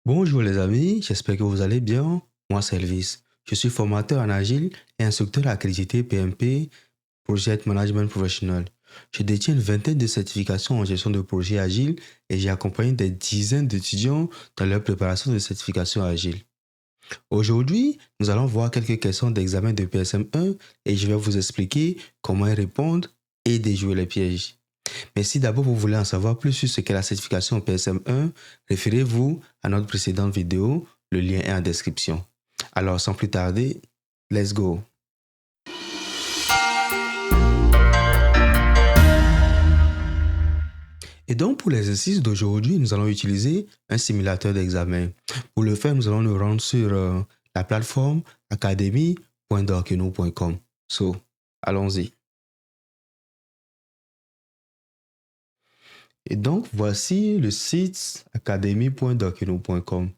Bonjour les amis, j'espère que vous allez bien. Moi c'est Elvis. Je suis formateur en Agile et instructeur accrédité PMP, Project Management Professional. Je détiens une vingtaine de certifications en gestion de projets Agile et j'ai accompagné des dizaines d'étudiants dans leur préparation de certification Agile. Aujourd'hui, nous allons voir quelques questions d'examen de PSM1 et je vais vous expliquer comment y répondre et déjouer les pièges. Mais si d'abord vous voulez en savoir plus sur ce qu'est la certification PSM1, référez-vous à notre précédente vidéo, le lien est en description. Alors sans plus tarder, let's go! Et donc pour l'exercice d'aujourd'hui, nous allons utiliser un simulateur d'examen. Pour le faire, nous allons nous rendre sur la plateforme academy.dockenou.com. So, allons-y. Et donc, voici le site academy.dockenou.com.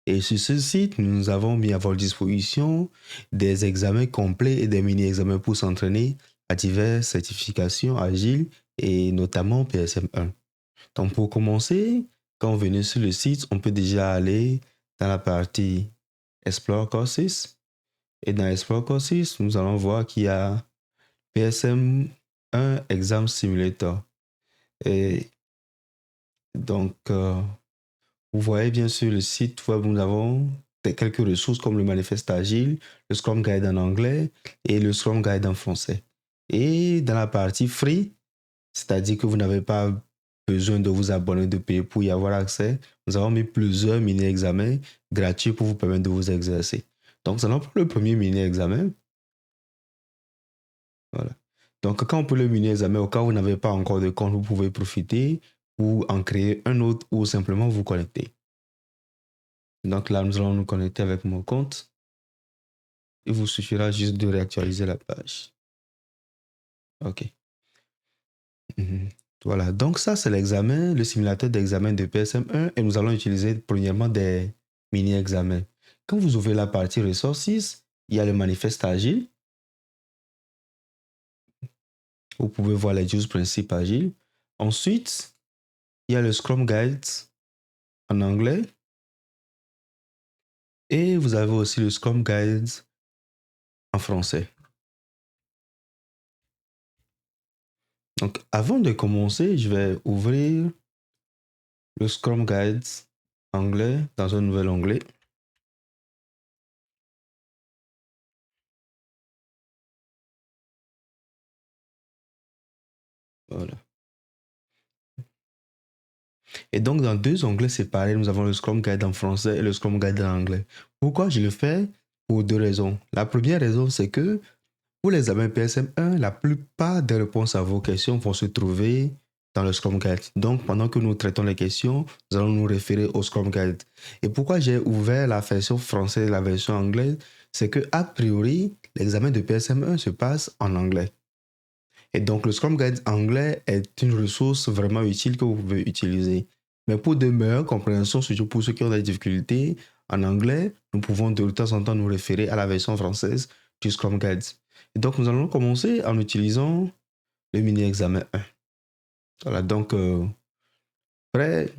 Et sur ce site, nous avons mis à votre disposition des examens complets et des mini-examens pour s'entraîner à diverses certifications agiles et notamment PSM1. Donc, pour commencer, quand vous venez sur le site, on peut déjà aller dans la partie Explore Courses. Et dans Explore Courses, nous allons voir qu'il y a PSM1 Exam Simulator. Et donc, vous voyez bien sur le site web, nous avons quelques ressources comme le manifeste agile, le Scrum Guide en anglais et le Scrum Guide en français. Et dans la partie free, c'est-à-dire que vous n'avez pas besoin de vous abonner, de payer pour y avoir accès, nous avons mis plusieurs mini-examens gratuits pour vous permettre de vous exercer. Donc, nous allons prendre le premier mini-examen. Voilà. Donc, quand on peut le mini-examen, au cas où vous n'avez pas encore de compte, vous pouvez profiter ou en créer un autre ou simplement vous connecter. Donc là, nous allons nous connecter avec mon compte. Il vous suffira juste de réactualiser la page. OK. Voilà. Donc ça, c'est l'examen, le simulateur d'examen de PSM1 et nous allons utiliser premièrement des mini-examens. Quand vous ouvrez la partie ressources, il y a le manifeste agile. Vous pouvez voir les 12 principes agiles. Ensuite, il y a le Scrum Guide en anglais. Et vous avez aussi le Scrum Guide en français. Donc, avant de commencer, je vais ouvrir le Scrum Guide anglais dans un nouvel onglet. Voilà. Et donc, dans deux onglets séparés, nous avons le Scrum Guide en français et le Scrum Guide en anglais. Pourquoi je le fais? Pour deux raisons. La première raison, c'est que pour l'examen PSM1, la plupart des réponses à vos questions vont se trouver dans le Scrum Guide. Donc, pendant que nous traitons les questions, nous allons nous référer au Scrum Guide. Et pourquoi j'ai ouvert la version française et la version anglaise? C'est que, a priori, l'examen de PSM1 se passe en anglais. Et donc, le Scrum Guide anglais est une ressource vraiment utile que vous pouvez utiliser. Mais pour de meilleures compréhensions, surtout pour ceux qui ont des difficultés en anglais, nous pouvons de temps en temps nous référer à la version française du Scrum Guide. Et donc, nous allons commencer en utilisant le mini-examen 1. Voilà, donc, prêt,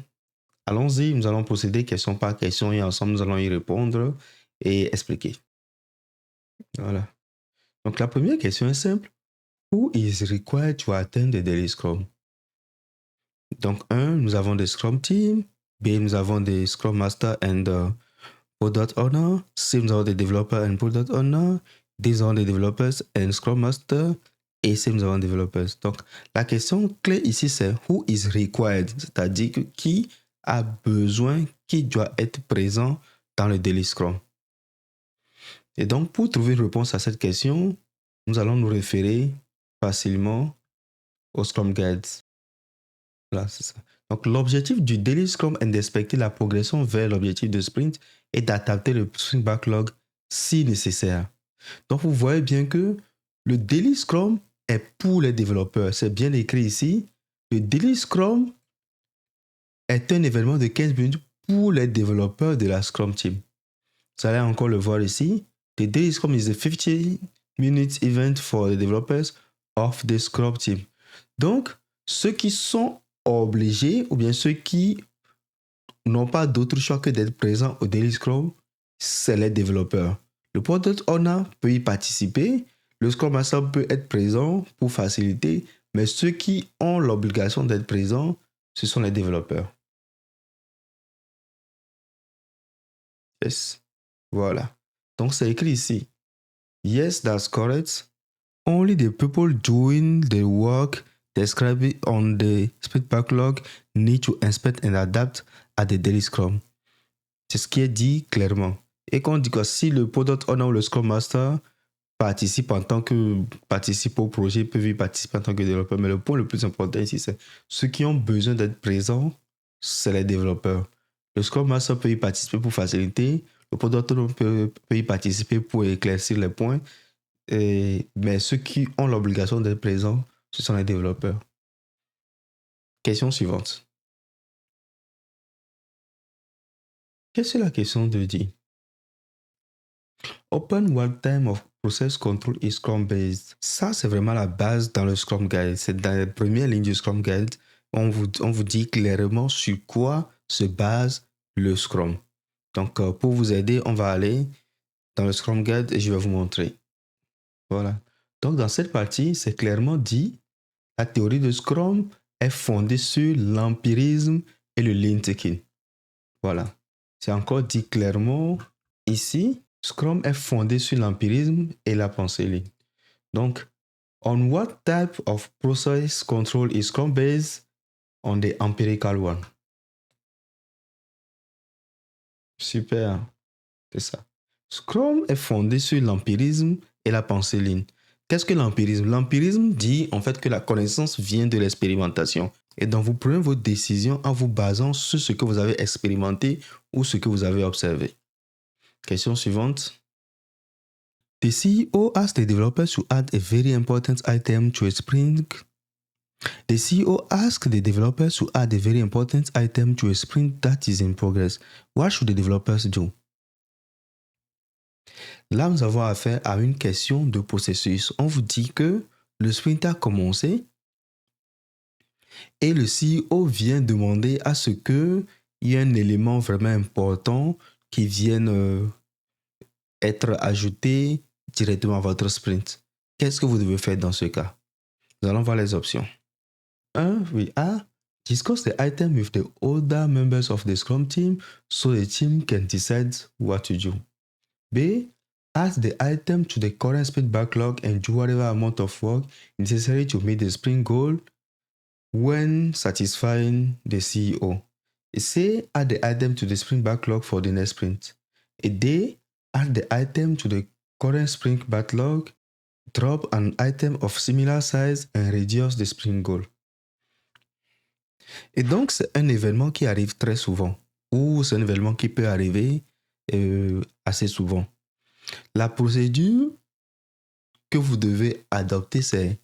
allons-y. Nous allons procéder question par question et ensemble, nous allons y répondre et expliquer. Voilà. Donc, la première question est simple. Who is required to attend the daily Scrum? Donc, 1, nous avons des Scrum Team. B, nous avons des Scrum Master and Product Owner. C, nous avons des Developers and Product Owner. D, nous avons des Developers and Scrum Master. Et C, nous avons des Developers. Donc, la question clé ici, c'est Who is required? C'est-à-dire que qui a besoin, qui doit être présent dans le Daily Scrum. Et donc, pour trouver une réponse à cette question, nous allons nous référer facilement au Scrum Guide. Voilà, c'est ça. Donc, l'objectif du Daily Scrum est d'inspecter la progression vers l'objectif de sprint et d'adapter le sprint backlog si nécessaire. Donc, vous voyez bien que le Daily Scrum est pour les développeurs. C'est bien écrit ici. Le Daily Scrum est un événement de 15 minutes pour les développeurs de la Scrum Team. Vous allez encore le voir ici. The Daily Scrum is a 50-minute event for the developers of the Scrum Team. Donc, ceux qui sont obligés ou bien ceux qui n'ont pas d'autre choix que d'être présents au Daily Scrum, c'est les développeurs. Le Product Owner peut y participer, le Scrum Master peut être présent pour faciliter, mais ceux qui ont l'obligation d'être présents, ce sont les développeurs. Yes. Voilà. Donc c'est écrit ici. Yes, that's correct. Only the people doing the work described on the sprint backlog need to inspect and adapt at the daily scrum. C'est ce qui est dit clairement. Et quand on dit que si le product owner ou le scrum master participe au projet, peuvent y participer en tant que développeur. Mais le point le plus important ici, c'est ceux qui ont besoin d'être présents, c'est les développeurs. Le scrum master peut y participer pour faciliter, le product owner peut y participer pour éclaircir les points. Mais ceux qui ont l'obligation d'être présents, ce sont les développeurs. Question suivante. Qu'est-ce que la question de dire? Open work time of process control is Scrum based. Ça, c'est vraiment la base dans le Scrum Guide. C'est dans la première ligne du Scrum Guide. On vous dit clairement sur quoi se base le Scrum. Donc, pour vous aider, on va aller dans le Scrum Guide et je vais vous montrer. Voilà. Donc, dans cette partie, c'est clairement dit, la théorie de Scrum est fondée sur l'empirisme et le lean thinking. Voilà. C'est encore dit clairement ici. Scrum est fondé sur l'empirisme et la pensée lean. Donc, on what type of process control is Scrum based? On the empirical one. Super. C'est ça. Scrum est fondé sur l'empirisme et la pensée lean. Qu'est-ce que l'empirisme? L'empirisme dit en fait que la connaissance vient de l'expérimentation. Et donc, vous prenez vos décisions en vous basant sur ce que vous avez expérimenté ou ce que vous avez observé. Question suivante. The CEO asked the developers to add a very important item to a sprint. The CEO asked the developers to add a very important item to a sprint that is in progress. What should the developers do? Là, nous avons affaire à une question de processus. On vous dit que le sprint a commencé et le CEO vient demander à ce qu'il y ait un élément vraiment important qui vienne être ajouté directement à votre sprint. Qu'est-ce que vous devez faire dans ce cas? Nous allons voir les options. 1. Oui. A. Discuss the item with the other members of the Scrum team so the team can decide what to do. B. Add the item to the current sprint backlog and do whatever amount of work necessary to meet the sprint goal when satisfying the CEO. C. Add the item to the sprint backlog for the next sprint. Et D. Add the item to the current sprint backlog, drop an item of similar size and reduce the sprint goal. Et donc, c'est un événement qui arrive très souvent, ou c'est un événement qui peut arriver assez souvent. La procédure que vous devez adopter, c'est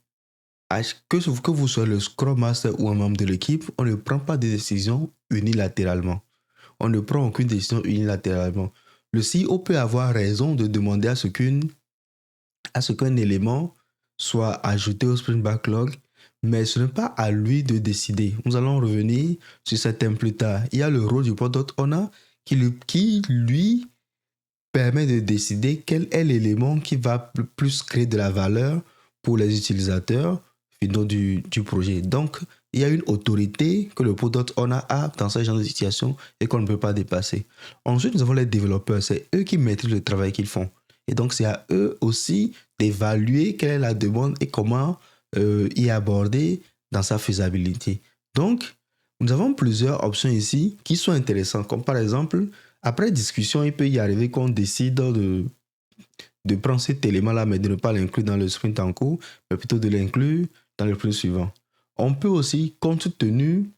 que vous soyez le Scrum Master ou un membre de l'équipe, on ne prend pas de décision unilatéralement. On ne prend aucune décision unilatéralement. Le CEO peut avoir raison de demander à ce qu'un élément soit ajouté au sprint backlog, mais ce n'est pas à lui de décider. Nous allons revenir sur ce thème plus tard. Il y a le rôle du product owner qui lui permet de décider quel est l'élément qui va plus créer de la valeur pour les utilisateurs finaux du projet. Donc, il y a une autorité que le product owner a dans ce genre de situation et qu'on ne peut pas dépasser. Ensuite, nous avons les développeurs. C'est eux qui maîtrisent le travail qu'ils font. Et donc, c'est à eux aussi d'évaluer quelle est la demande et comment y aborder dans sa faisabilité. Donc, nous avons plusieurs options ici qui sont intéressantes, comme par exemple, après discussion, il peut y arriver qu'on décide de prendre cet élément-là, mais de ne pas l'inclure dans le sprint en cours, mais plutôt de l'inclure dans le sprint suivant. On peut aussi, compte tenu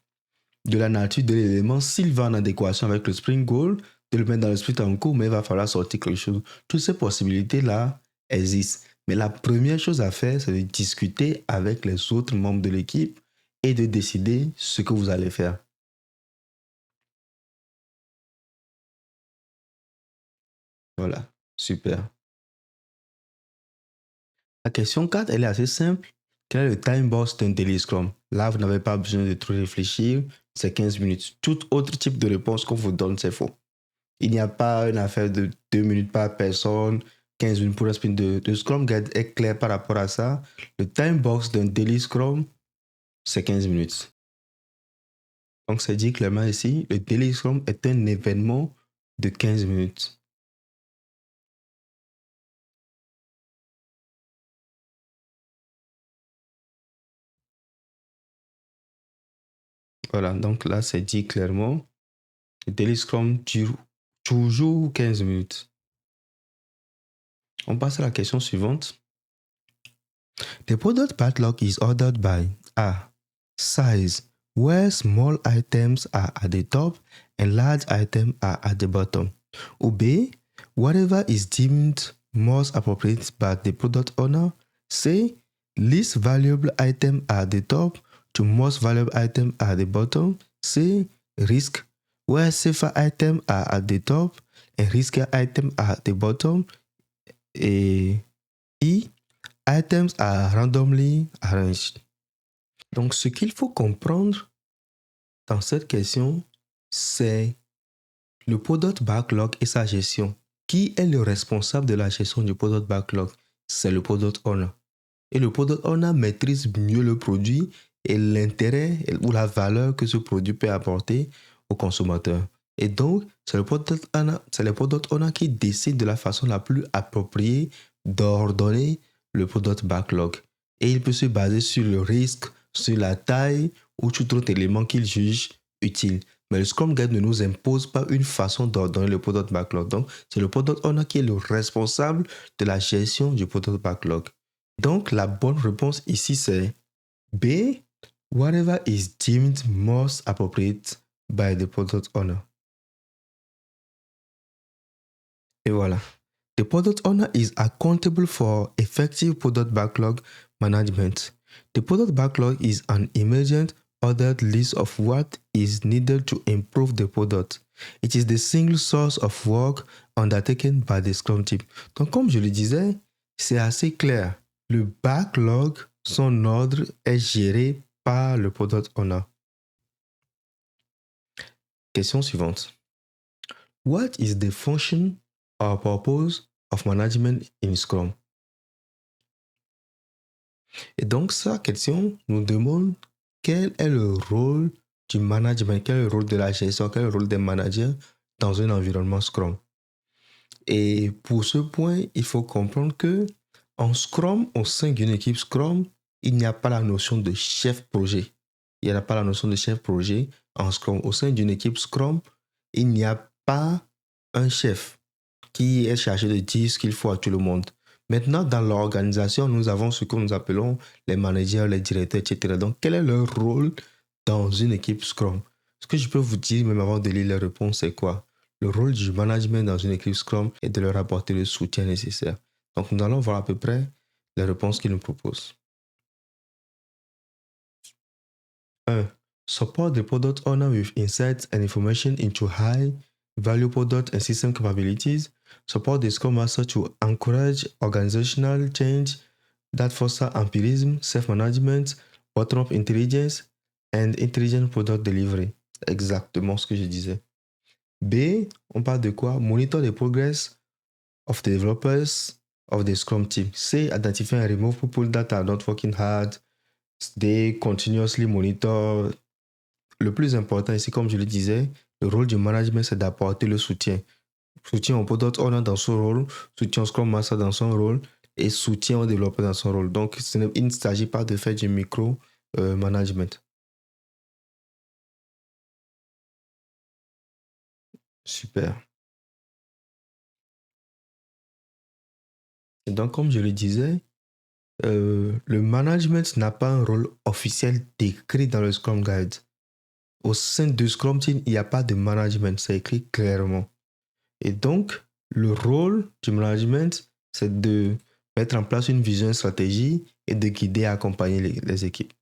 de la nature de l'élément, s'il va en adéquation avec le sprint goal, de le mettre dans le sprint en cours, mais il va falloir sortir quelque chose. Toutes ces possibilités-là existent. Mais la première chose à faire, c'est de discuter avec les autres membres de l'équipe et de décider ce que vous allez faire. Voilà, super. La question 4, elle est assez simple. Quel est le time box d'un daily scrum? Là, vous n'avez pas besoin de trop réfléchir. c'est 15 minutes. Tout autre type de réponse qu'on vous donne, c'est faux. Il n'y a pas une affaire de 2 minutes par personne, 15 minutes pour un sprint. De Scrum Guide est clair par rapport à ça. Le time box d'un daily Scrum, c'est 15 minutes. Donc, c'est dit clairement ici, le daily Scrum est un événement de 15 minutes. Voilà, donc là, c'est dit clairement, le daily Scrum dure toujours 15 minutes. On passe à la question suivante. The product backlog is ordered by A. Size, where small items are at the top and large items are at the bottom. Ou B. Whatever is deemed most appropriate by the product owner. C. Least valuable item at the top to most valuable item at the bottom. C. Risk, where safer items are at the top and riskier items are at the bottom. Et E. Items are randomly arranged. Donc, ce qu'il faut comprendre dans cette question, c'est le product backlog et sa gestion. Qui est le responsable de la gestion du product backlog? C'est le product owner. Et le product owner maîtrise mieux le produit et l'intérêt ou la valeur que ce produit peut apporter au consommateur. Et donc, c'est le product owner qui décide de la façon la plus appropriée d'ordonner le product backlog. Et il peut se baser sur le risque, sur la taille ou tout autre élément qu'il juge utile. Mais le Scrum Guide ne nous impose pas une façon d'ordonner le product backlog. Donc, c'est le product owner qui est le responsable de la gestion du product backlog. Donc, la bonne réponse ici, c'est B. Whatever is deemed most appropriate by the product owner. Et voilà. The product owner is accountable for effective product backlog management. The product backlog is an emergent ordered list of what is needed to improve the product. It is the single source of work undertaken by the Scrum team. Donc, comme je le disais, c'est assez clair. Le backlog, son ordre est géré par le product owner. Question suivante. What is the function or purpose of management in Scrum? Et donc, sa question nous demande quel est le rôle du management, quel est le rôle de la gestion, quel est le rôle des managers dans un environnement Scrum. Et pour ce point, il faut comprendre que en Scrum, au sein d'une équipe Scrum, il n'y a pas la notion de chef projet. Il n'y a pas la notion de chef projet en Scrum. Au sein d'une équipe Scrum, il n'y a pas un chef qui est chargé de dire ce qu'il faut à tout le monde. Maintenant, dans l'organisation, nous avons ce que nous appelons les managers, les directeurs, etc. Donc, quel est leur rôle dans une équipe Scrum? Ce que je peux vous dire, même avant de lire les réponses, c'est quoi? Le rôle du management dans une équipe Scrum est de leur apporter le soutien nécessaire. Donc, nous allons voir à peu près les réponses qu'ils nous proposent. 1. Support the product owner with insights and information into high-value product and system capabilities. Support the Scrum Master to encourage organizational change that foster empirism, self-management, bottom-up intelligence, and intelligent product delivery. Exactement ce que je disais. B, on parle de quoi? Monitor the progress of the developers of the Scrum team. C, identify and remove people that are not working hard. D, continuously monitor. Le plus important ici, comme je le disais, le rôle du management, c'est d'apporter le soutien. Soutien au product owner dans son rôle, soutien au Scrum Master dans son rôle et soutien au développeur dans son rôle. Donc, il ne s'agit pas de faire du micro-management. Super. Et donc, comme je le disais, le management n'a pas un rôle officiel décrit dans le Scrum Guide. Au sein du Scrum Team, il n'y a pas de management, c'est écrit clairement. Et donc, le rôle du management, c'est de mettre en place une vision, une stratégie et de guider et accompagner les équipes.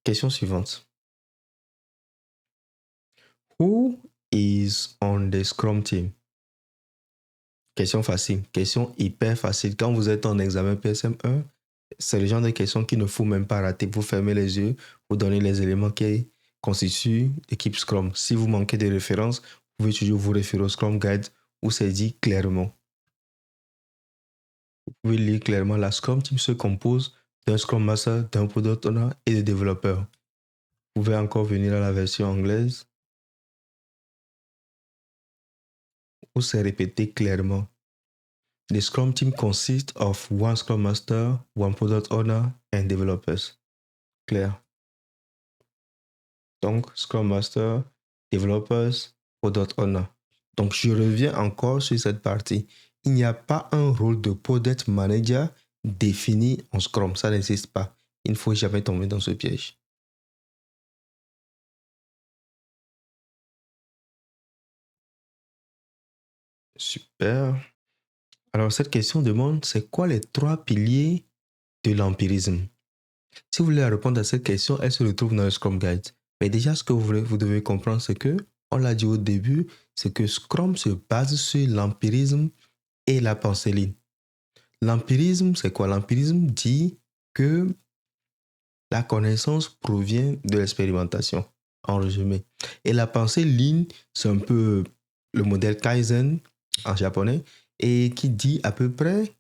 Question suivante. Who is on the Scrum Team? Question facile, question hyper facile. Quand vous êtes en examen PSM1, c'est le genre de question qu'il ne faut même pas rater. Vous fermez les yeux, vous donnez les éléments constitue l'équipe Scrum. Si vous manquez de références, vous pouvez toujours vous référer au Scrum Guide où c'est dit clairement. Vous pouvez lire clairement la Scrum Team se compose d'un Scrum Master, d'un Product Owner et de développeurs. Vous pouvez encore venir à la version anglaise où c'est répété clairement. The Scrum Team consists of one Scrum Master, one Product Owner and developers. Clair. Donc, Scrum Master, Developers, Product Owner. Donc, je reviens encore sur cette partie. Il n'y a pas un rôle de Product Manager défini en Scrum. Ça n'existe pas. Il ne faut jamais tomber dans ce piège. Super. Alors, cette question demande, c'est quoi les 3 piliers de l'empirisme? Si vous voulez répondre à cette question, elle se retrouve dans le Scrum Guide. Mais déjà, ce que vous devez comprendre, c'est que, on l'a dit au début, c'est que Scrum se base sur l'empirisme et la pensée lean. L'empirisme, c'est quoi? L'empirisme dit que la connaissance provient de l'expérimentation, en résumé. Et la pensée lean, c'est un peu le modèle Kaizen en japonais, et qui dit à peu près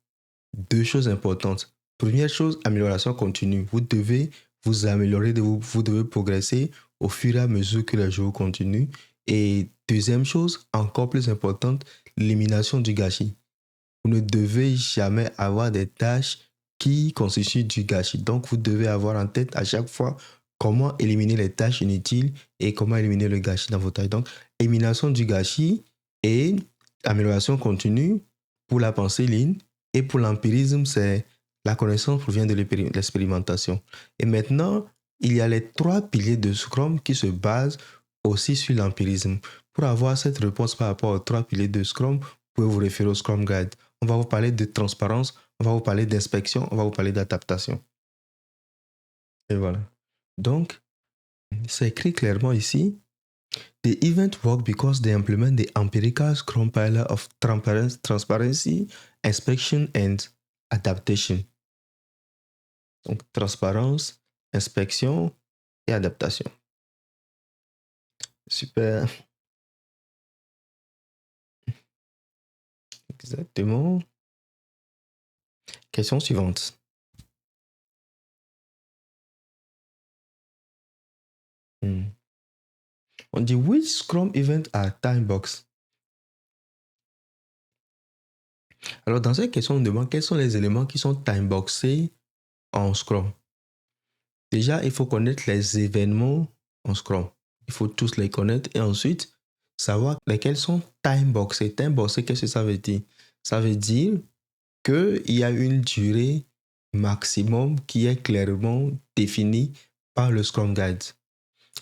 2 choses importantes. Première chose, amélioration continue. Vous devez vous améliorer, vous devez progresser au fur et à mesure que les jours continuent. Et deuxième chose, encore plus importante, l'élimination du gâchis. Vous ne devez jamais avoir des tâches qui constituent du gâchis. Donc, vous devez avoir en tête à chaque fois comment éliminer les tâches inutiles et comment éliminer le gâchis dans vos tâches. Donc, élimination du gâchis et amélioration continue pour la pensée lean. Et pour l'empirisme, c'est la connaissance provient de l'expérimentation. Et maintenant, il y a les 3 piliers de Scrum qui se basent aussi sur l'empirisme. Pour avoir cette réponse par rapport aux 3 piliers de Scrum, vous pouvez vous référer au Scrum Guide. On va vous parler de transparence, on va vous parler d'inspection, on va vous parler d'adaptation. Et voilà. Donc, c'est écrit clairement ici. The event work because they implement the empirical Scrum pillar of transparency, inspection and adaptation. Donc, transparence, inspection et adaptation. Super. Exactement. Question suivante. On dit, which Scrum event are time box? Alors, dans cette question, on demande quels sont les éléments qui sont time boxés en Scrum. Déjà, il faut connaître les événements en Scrum. Il faut tous les connaître et ensuite savoir lesquels sont time boxés. Time boxé, qu'est-ce que ça veut dire? Ça veut dire qu'il y a une durée maximum qui est clairement définie par le Scrum Guide.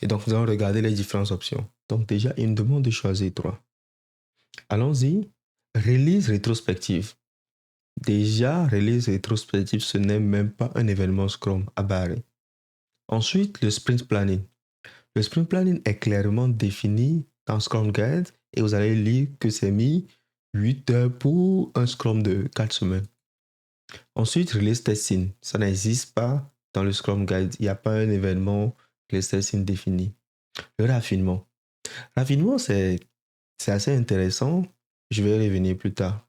Et donc, nous allons regarder les différentes options. Donc, déjà, il nous demande de choisir 3. Allons-y. Release rétrospective. Déjà, release rétrospective, ce n'est même pas un événement Scrum à barrer. Ensuite, le sprint planning. Le sprint planning est clairement défini dans Scrum Guide et vous allez lire que c'est mis 8 heures pour un Scrum de 4 semaines. Ensuite, release testing. Ça n'existe pas dans le Scrum Guide. Il n'y a pas un événement release testing défini. Le raffinement. Raffinement, c'est assez intéressant. Je vais y revenir plus tard.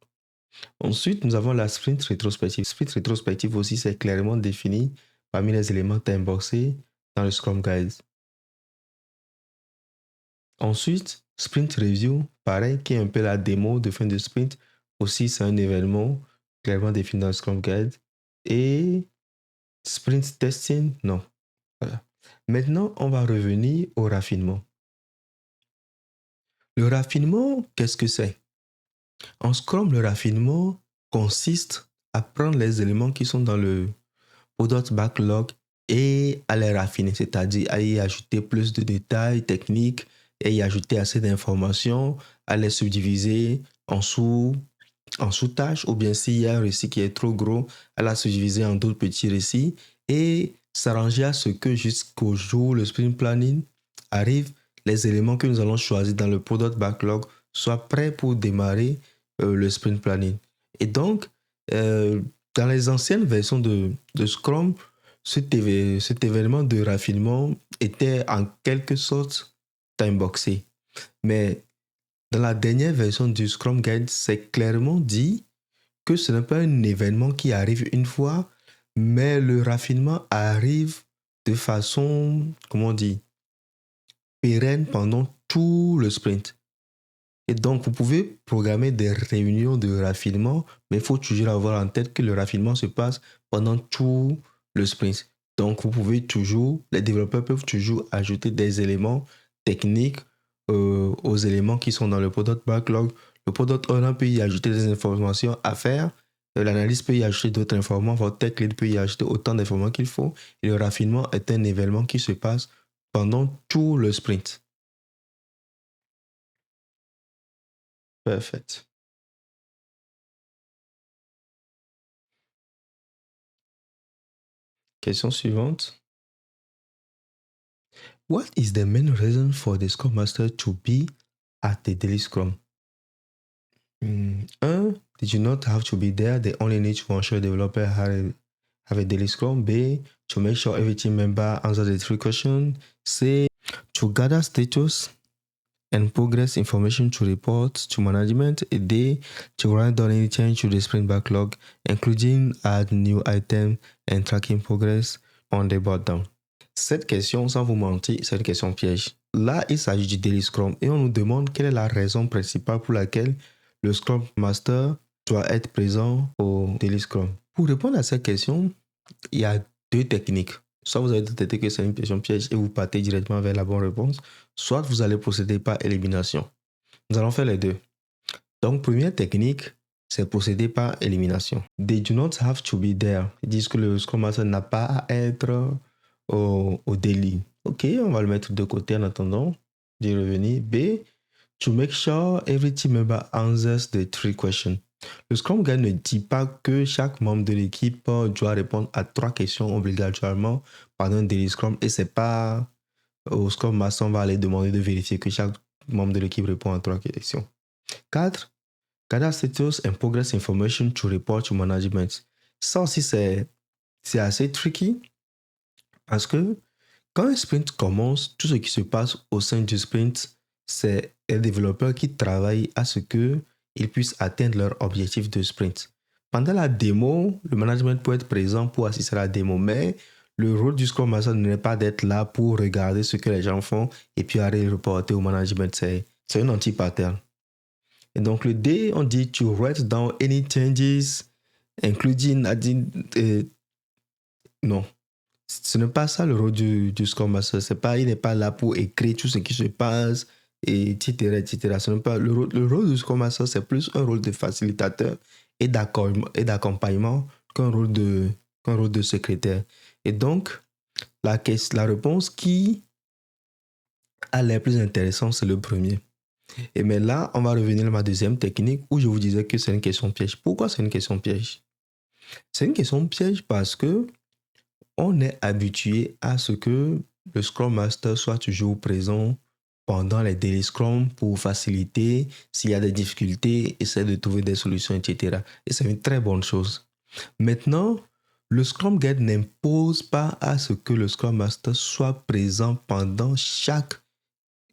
Ensuite, nous avons la sprint rétrospective. Sprint rétrospective aussi, c'est clairement défini parmi les éléments timeboxés dans le Scrum Guide. Ensuite, sprint review, pareil, qui est un peu la démo de fin de sprint. Aussi, c'est un événement clairement défini dans le Scrum Guide. Et sprint testing, non. Voilà. Maintenant, on va revenir au raffinement. Le raffinement, qu'est-ce que c'est? En Scrum, le raffinement consiste à prendre les éléments qui sont dans le product backlog et à les raffiner, c'est-à-dire à y ajouter plus de détails techniques et y ajouter assez d'informations, à les subdiviser en sous-tâches, ou bien s'il y a un récit qui est trop gros, à la subdiviser en d'autres petits récits et s'arranger à ce que jusqu'au jour où le sprint planning arrive, les éléments que nous allons choisir dans le product backlog soient prêts pour démarrer le sprint planning. Et donc, dans les anciennes versions de Scrum, cet événement de raffinement était en quelque sorte timeboxé. Mais dans la dernière version du Scrum Guide, c'est clairement dit que ce n'est pas un événement qui arrive une fois, mais le raffinement arrive de façon, comment on dit, pérenne pendant tout le sprint. Et donc, vous pouvez programmer des réunions de raffinement, mais il faut toujours avoir en tête que le raffinement se passe pendant tout le sprint. Donc, les développeurs peuvent toujours ajouter des éléments techniques aux éléments qui sont dans le product backlog. Le product owner peut y ajouter des informations à faire. L'analyste peut y ajouter d'autres informations. Votre tech lead peut y ajouter autant d'informations qu'il faut. Et le raffinement est un événement qui se passe pendant tout le sprint. Parfait. Question suivante. What is the main reason for the Scrum Master to be at the daily Scrum? 1. Did you not have to be there? They only need to ensure developer have a daily Scrum. B. To make sure every team member answers the 3 questions. C. To gather status and progress information to report to management. And D. To write down any change to the sprint backlog, including add new items and tracking progress on the bottom. Cette question, sans vous mentir, c'est une question piège. Là, il s'agit du Daily Scrum et on nous demande quelle est la raison principale pour laquelle le Scrum Master doit être présent au Daily Scrum. Pour répondre à cette question, il y a 2 techniques. Soit vous allez détecter que c'est une question piège et vous partez directement vers la bonne réponse, soit vous allez procéder par élimination. Nous allons faire les deux. Donc, première technique, c'est procéder par élimination. They do not have to be there. Ils disent que le Scrum Master n'a pas à être au daily. Ok, on va le mettre de côté en attendant d'y revenir. B, to make sure every team member answers the 3 questions. Le Scrum Guide ne dit pas que chaque membre de l'équipe doit répondre à 3 questions obligatoirement pendant un daily Scrum et c'est pas au Scrum Master on va aller demander de vérifier que chaque membre de l'équipe répond à 3 questions. 4. Gather status and progress information to report to management. Ça aussi c'est assez tricky. Parce que quand un sprint commence, tout ce qui se passe au sein du sprint, c'est les développeurs qui travaillent à ce qu'ils puissent atteindre leur objectif de sprint. Pendant la démo, le management peut être présent pour assister à la démo, mais le rôle du Scrum Master n'est pas d'être là pour regarder ce que les gens font et puis aller reporter au management. C'est un anti-pattern. Et donc le D, on dit to write down any changes, including non. Ce n'est pas ça le rôle du Scrum Master. Il n'est pas là pour écrire tout ce qui se passe, etc. etc. Ce n'est pas, le rôle du Scrum Master, c'est plus un rôle de facilitateur et d'accompagnement qu'un rôle de secrétaire. Et donc, la réponse qui a l'air plus intéressante, c'est le premier. Mais là, on va revenir à ma deuxième technique où je vous disais que c'est une question piège. Pourquoi c'est une question piège? C'est une question piège parce que on est habitué à ce que le Scrum Master soit toujours présent pendant les daily Scrum pour faciliter, s'il y a des difficultés, essayer de trouver des solutions, etc. Et c'est une très bonne chose. Maintenant, le Scrum Guide n'impose pas à ce que le Scrum Master soit présent pendant chaque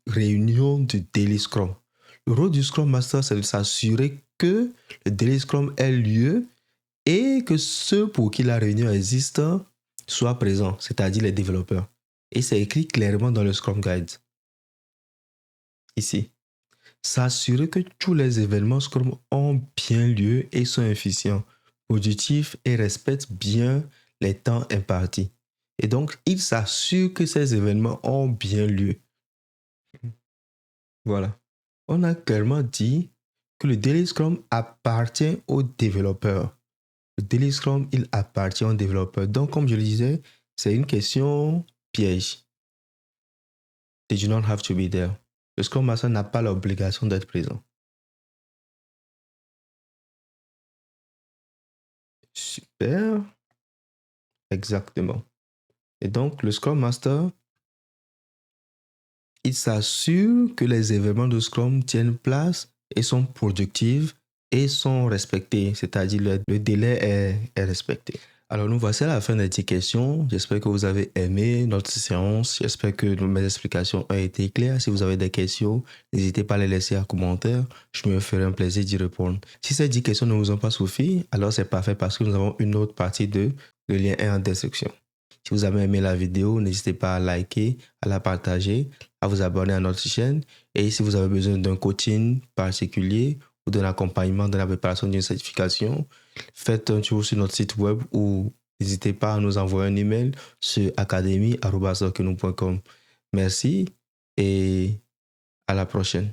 réunion du daily Scrum. Le rôle du Scrum Master, c'est de s'assurer que le daily Scrum ait lieu et que ceux pour qui la réunion existe soient présents, c'est-à-dire les développeurs. Et c'est écrit clairement dans le Scrum Guide. Ici. S'assurer que tous les événements Scrum ont bien lieu et sont efficients, productifs et respectent bien les temps impartis. Et donc, il s'assure que ces événements ont bien lieu. Voilà. On a clairement dit que le Daily Scrum appartient aux développeurs. Le Daily Scrum, il appartient aux développeurs. Donc, comme je le disais, c'est une question piège. They do not have to be there. Le Scrum Master n'a pas l'obligation d'être présent. Super. Exactement. Et donc, le Scrum Master, il s'assure que les événements de Scrum tiennent place et sont productifs et sont respectés, c'est-à-dire le délai est respecté. Alors, nous voici à la fin des 10 questions. J'espère que vous avez aimé notre séance. J'espère que mes explications ont été claires. Si vous avez des questions, n'hésitez pas à les laisser en commentaire. Je me ferai un plaisir d'y répondre. Si ces 10 questions ne vous ont pas suffi, alors c'est parfait parce que nous avons une autre partie de le lien est en description. Si vous avez aimé la vidéo, n'hésitez pas à liker, à la partager, à vous abonner à notre chaîne. Et si vous avez besoin d'un coaching particulier ou d'un accompagnement dans la préparation d'une certification, faites un tour sur notre site web ou n'hésitez pas à nous envoyer un email sur academy@orkenou.com. Merci et à la prochaine.